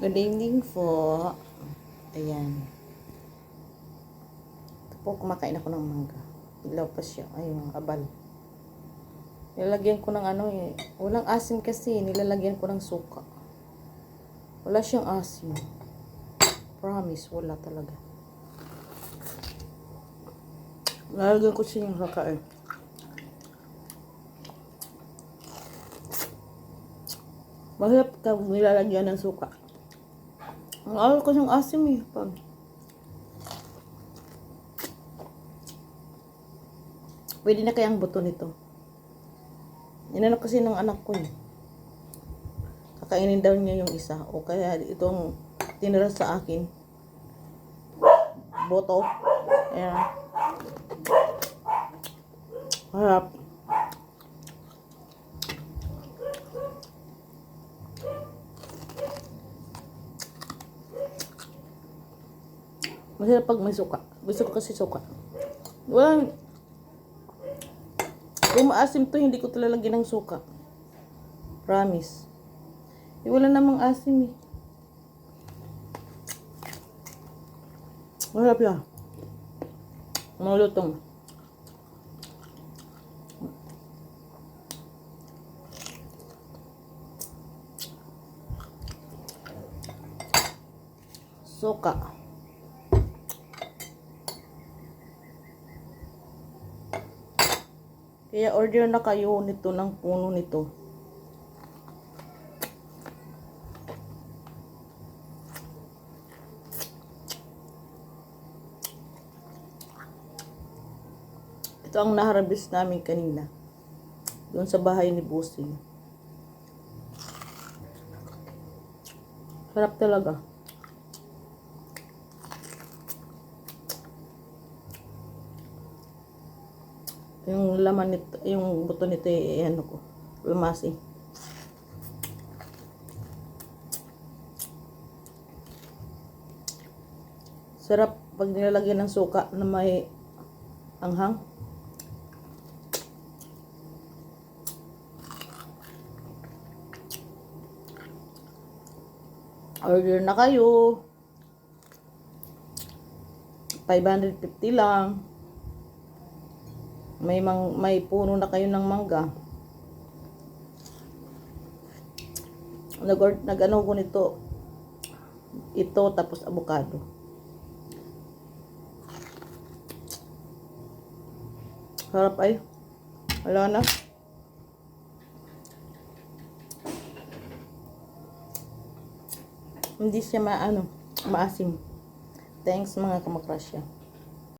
Good evening po. Ayan. Ito po, kumakain ako ng mangga. Ilaw pa siya. Ayun, abal. Nilalagyan ko ng walang asin kasi. Nilalagyan ko ng suka. Wala siyang asin. Promise, wala talaga. Nilalagyan ko siya yung kakain. Mahirap ka nilalagyan ng suka. Ang ayaw ko siyang asim eh. Pwede na kayang buto nito. Inano kasi ng anak ko eh. Kakainin daw niya yung isa. O kaya itong tinira sa akin. Boto. Ayan. Harap. Masarap pag may suka. Gusto ko kasi suka. Wala. Kung maasim to, hindi ko talalagyan ng suka. Promise. Wala namang asim eh. Masarap yan. Malutong. Suka. Kaya order na kayo nito ng puno nito. Ito ang naharvest namin kanina. Doon sa bahay ni Busing. Sarap talaga. Yung laman nito, yung buto nito ano ko, lumasi. Sarap pag nilalagyan ng suka na may anghang. Order na kayo. 550 lang. May puno na kayo ng mangga. Nag-ano ko nito. Ito tapos avocado. Harap ay. Wala na. Hindi siya maasim. Thanks mga kamakrasya.